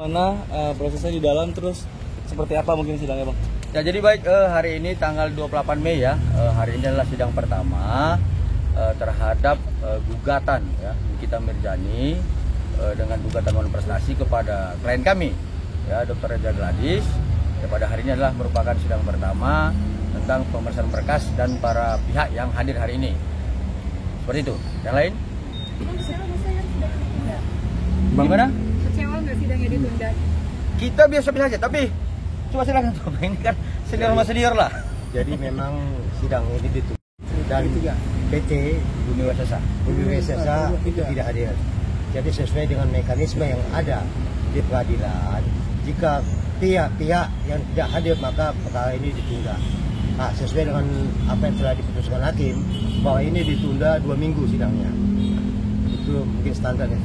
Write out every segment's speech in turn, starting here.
Mana prosesnya di dalam, terus seperti apa mungkin sidangnya, Bang? Ya, jadi baik, hari ini tanggal 28 Mei ya, hari ini adalah sidang pertama terhadap gugatan ya Nikita Mirzani dengan gugatan non prestasi kepada klien kami ya Dr. Reza Gladys. Ya, pada hari ini adalah merupakan sidang pertama tentang pemeriksaan berkas dan para pihak yang hadir hari ini. Seperti itu. Yang lain? Bagaimana? Kecewa nggak sidangnya ditunda? Kita biasa-biasa aja, tapi coba silakan Pak. Ini kan senior sama senior lah. Jadi memang sidang ini ditunda dan PT Bumi Wesesa itu tidak hadir. Jadi sesuai dengan mekanisme yang ada di pengadilan, jika pihak-pihak yang tidak hadir maka perkara ini ditunda. Nah, sesuai dengan apa yang telah diputuskan hakim bahwa ini ditunda 2 minggu sidangnya. Itu mungkin standarnya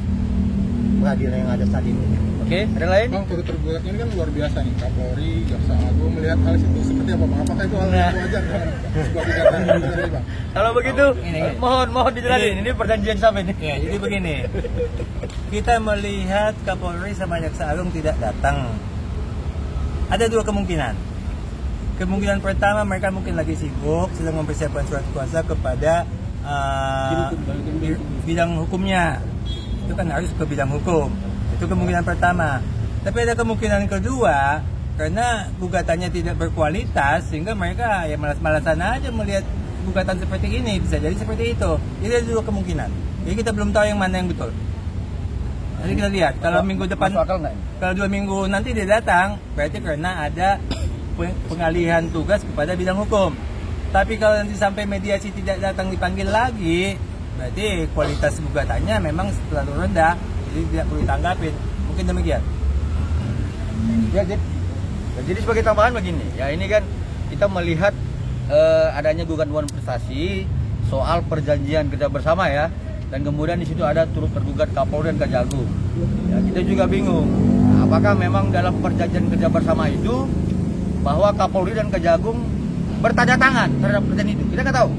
pengadilan yang ada saat ini. Oke, ada lain? Bang, tergugat ini kan luar biasa nih, Kapolri, Jaksa Agung melihat hal itu seperti apa, Bang? Apakah itu hal yang wajar dalam sebuah pidana ini, Bang? Kalau begitu, mohon dijelasin. Ini perjanjian sampai nih. Ya, jadi begini, kita melihat Kapolri sama Jaksa Agung tidak datang. Ada 2 kemungkinan. Kemungkinan pertama, mereka mungkin lagi sibuk, sedang mempersiapkan surat kuasa kepada bidang hukumnya. Itu kan harus ke bidang hukum. Itu kemungkinan pertama. Tapi ada kemungkinan kedua, karena gugatannya tidak berkualitas, sehingga mereka ya malas-malasan aja melihat gugatan seperti ini. Bisa jadi seperti itu. Jadi ada 2 kemungkinan. Jadi kita belum tahu yang mana yang betul. Nanti kita lihat. Kalau minggu depan, kalau 2 minggu nanti dia datang, berarti karena ada pengalihan tugas kepada bidang hukum. Tapi kalau nanti sampai mediasi tidak datang dipanggil lagi, berarti kualitas gugatannya memang terlalu rendah, jadi tidak perlu ditanggapin. Mungkin demikian. Ya, jadi sebagai tambahan begini, ya ini kan kita melihat adanya gugatan non prestasi soal perjanjian kerja bersama ya, dan kemudian di situ ada turut tergugat Kapolri dan Kejagung. Ya, kita juga bingung, apakah memang dalam perjanjian kerja bersama itu bahwa Kapolri dan Kejagung bertanda tangan terhadap perjanjian itu? Kita nggak tahu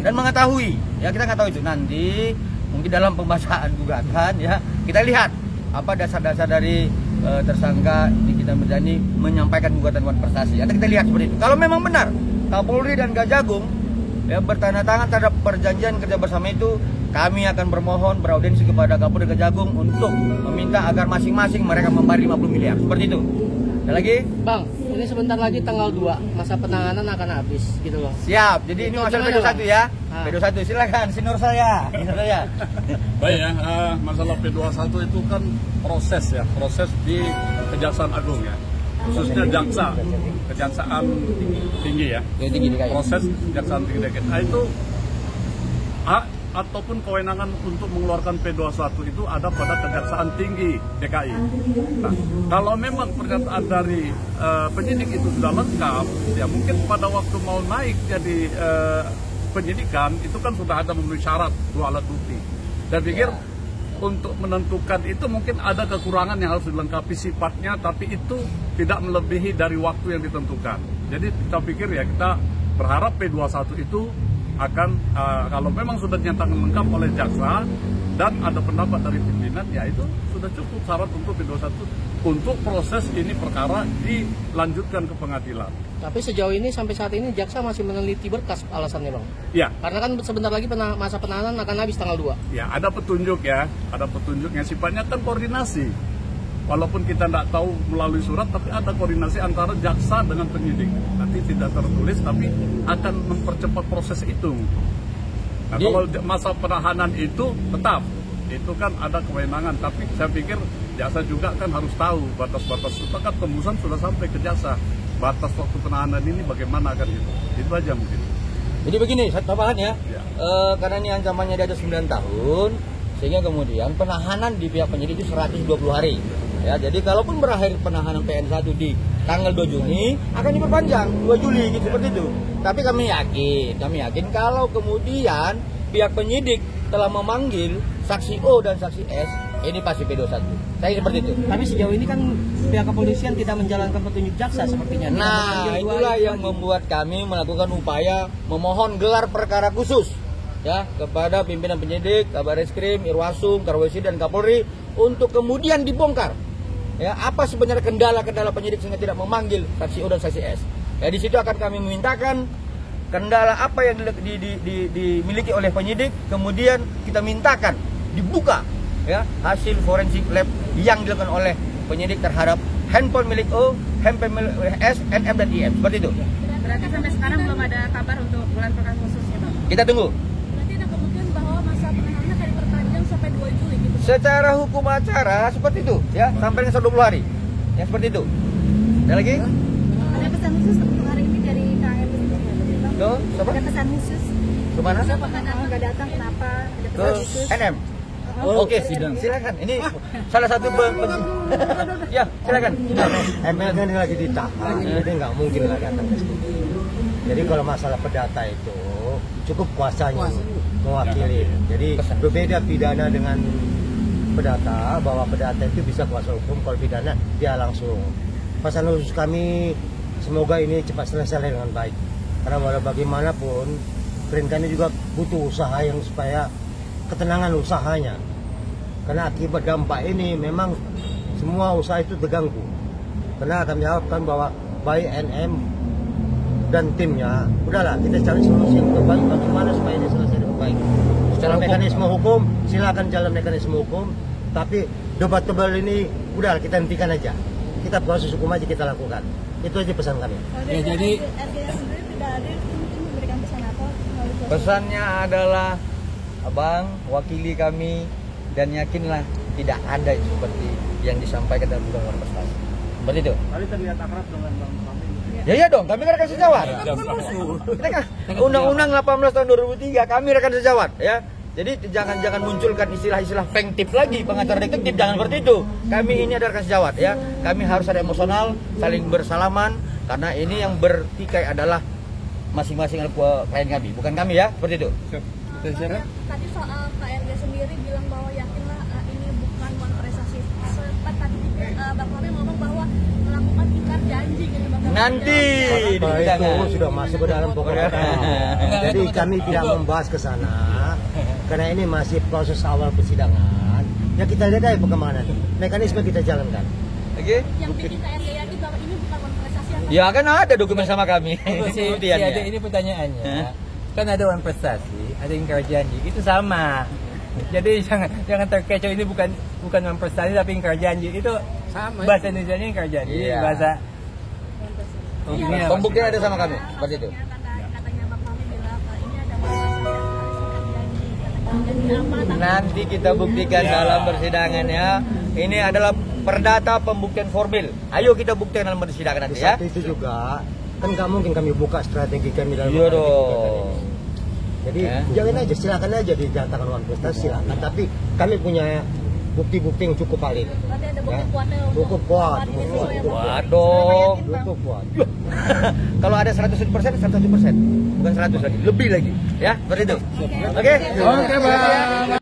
dan mengetahui. Ya, kita nggak tahu itu. Nanti mungkin dalam pembahasan gugatan ya kita lihat apa dasar-dasar dari tersangka Nikita Mirzani menyampaikan gugatan non prestasi. Nanti kita lihat seperti itu. Kalau memang benar Kapolri dan Kejagung ya bertanda tangan terhadap perjanjian kerja bersama itu, kami akan bermohon beraudiensi kepada Kapolri dan Kejagung untuk meminta agar masing-masing mereka membayar 50 miliar. Seperti itu. Ada lagi? Bang, ini sebentar lagi tanggal 2, masa penanganan akan habis gitu loh. Siap, jadi ini masalah P21 ya. P21, silakan, senior saya. Baik ya, masalah P21 itu kan proses ya, proses di Kejaksaan Agung ya. Khususnya Kejaksaan Tinggi ya. Proses Kejaksaan Tinggi DKI. Nah, itu ataupun kewenangan untuk mengeluarkan P21 itu ada pada Kejaksaan Tinggi DKI. Nah, kalau memang pernyataan dari penyidik itu sudah lengkap, ya mungkin pada waktu mau naik jadi penyidikan itu kan sudah ada memenuhi syarat 2 alat bukti. Dan pikir untuk menentukan itu mungkin ada kekurangan yang harus dilengkapi sifatnya, tapi itu tidak melebihi dari waktu yang ditentukan. Jadi kita pikir ya kita berharap P21 itu akan kalau memang sudah dinyatakan lengkap oleh jaksa dan ada pendapat dari pimpinan, ya itu sudah cukup syarat untuk P21 untuk proses ini perkara dilanjutkan ke pengadilan. Tapi sejauh ini sampai saat ini jaksa masih meneliti berkas, alasannya Bang? Ya. Karena kan sebentar lagi masa penahanan akan habis tanggal 2. Ya, ada petunjuk ya, ada petunjuk yang sifatnya kan koordinasi. Walaupun kita tidak tahu melalui surat, tapi ada koordinasi antara jaksa dengan penyidik. Nanti tidak tertulis, tapi akan mempercepat proses itu. Nah, kalau masa penahanan itu tetap, itu kan ada kewenangan. Tapi saya pikir jaksa juga kan harus tahu batas-batas. Kan tembusan sudah sampai ke jaksa. Batas waktu penahanan ini bagaimana kan gitu. Itu aja mungkin. Jadi begini, tambahan ya. Karena ini ancamannya di atas 9 tahun, sehingga kemudian penahanan di pihak penyidik itu 120 hari. Ya, jadi kalaupun berakhir penahanan PN1 di tanggal 2 Juni akan diperpanjang 2 Juli gitu seperti itu. Tapi kami yakin kalau kemudian pihak penyidik telah memanggil saksi O dan saksi S, ini pasti P21. Saya seperti itu. Tapi sejauh ini kan pihak kepolisian tidak menjalankan petunjuk jaksa sepertinya. Nah, itulah yang membuat kami melakukan upaya memohon gelar perkara khusus ya kepada pimpinan penyidik, Kabar Reskrim, Irwasum, Karwesi dan Kapolri untuk kemudian dibongkar Ya, apa sebenarnya kendala-kendala penyidik sehingga tidak memanggil saksi O dan saksi S? Ya, di situ akan kami memintakan kendala apa yang dimiliki oleh penyidik, kemudian kita mintakan dibuka ya hasil forensik lab yang dilakukan oleh penyidik terhadap handphone milik O, handphone milik S, NM dan IM. Seperti itu. Berarti sampai sekarang belum ada kabar untuk gelar perkara khususnya, Bang. Kita tunggu. Berarti ada kemungkinan bahwa masa penahanan akan diperpanjang sampai 2 Juli gitu. Secara hukum acara seperti itu, ya, sampai dengan 120 hari. Ya, seperti itu. Ada lagi? Ada pesan khusus untuk hari ini dari KM sendiri, Bang? Tuh, siapa? Ada pesan khusus. Kemana? Siapa nggak datang, kenapa? Ada Ke pesan khusus. NM. Oke, silakan. Ini salah satu ya, silakan. ML kan lagi ditahan, jadi nggak mungkin lah datang ke sini. Jadi kalau masalah perdata itu cukup kuasanya mewakili. Jadi berbeda pidana dengan perdata, bahwa perdata itu bisa kuasa hukum, kalau pidana dia langsung. Pesan khusus kami, semoga ini cepat selesai dengan baik. Karena walau bagaimanapun, perintah ini juga butuh usaha yang supaya ketenangan usahanya. Karena akibat dampak ini memang semua usaha itu terganggu. Karena kami harapkan bahwa baik NM dan timnya, udahlah kita cari solusi yang terbaik bagaimana supaya ini selesai dengan baik. Secara mekanisme hukum, silakan jalan mekanisme hukum, tapi debatable ini udahlah kita hentikan aja. Kita proses hukum aja kita lakukan. Itu aja pesan kami. Ya, jadi RGS sendiri tidak ada mungkin memberikan pesan apa? Pesannya adalah, Abang, wakili kami dan yakinlah tidak ada seperti yang disampaikan dalam undang-undang prestasi. Seperti itu. Tadi terlihat akrab dengan Bang Fahmi. Ya iya dong, kami rekan sejawat. Kita kan Undang-Undang 18 tahun 2003 kami rekan sejawat ya. Jadi jangan munculkan istilah-istilah pengtip lagi, pengacara detektif, jangan seperti itu. Kami ini ada rekan sejawat ya. Kami harus ada emosional, saling bersalaman karena ini yang bertikai adalah masing-masing klien kami, bukan kami ya, seperti itu. Tadi soal KRG sendiri bilang bahwa yakinlah ini bukan one prestasi. Sempat tadi Bang Fahmi ngomong bahwa melakukan ingkar janji gitu, Bang. Nanti Itu sudah masuk ke dalam pokoknya. Jadi kami tidak membahas ke sana karena ini masih proses awal persidangan. Ya kita lihat aja perkembangan nanti. Mekanisme kita jalankan. Oke? Yang bikin KRG yakin bahwa ini bukan one prestasi. Ya kan ada dokumen sama kami. si ada ini pertanyaannya. Kan ada one prestasi, ada ingkar janji, itu sama. Jadi jangan terkecoh, ini bukan one prestasi tapi ingkar janji. Itu sama. Bahasa Indonesianya ingkar janji, Iya. bahasa hukumnya Pembuktian ada sama kami, seperti itu. Katanya Bang Fahmi bilang ini ada one prestasi, janji apa? Nanti kita buktikan dalam persidangan ya. Ini adalah perdata pembuktian formil. Ayo kita buktikan dalam persidangan nanti ya. Di saat itu juga kan nggak mungkin kami buka strategi kami dalam Iya menghadapi gugatan dong. ini. Jadi Ya. jangan aja, silakan aja dinyatakan one prestasi, silakan. Tapi kami punya bukti-bukti yang cukup valid. Berarti ada bukti Ya. kuatnya untuk Cukup kuat, ini cukup semua kuat. ya, Bang. Waduh. Cukup kuat. Kalau ada 100%, 100%. Bukan 100 lagi, lebih lagi. Ya, seperti itu. Oke? Oke, Bang.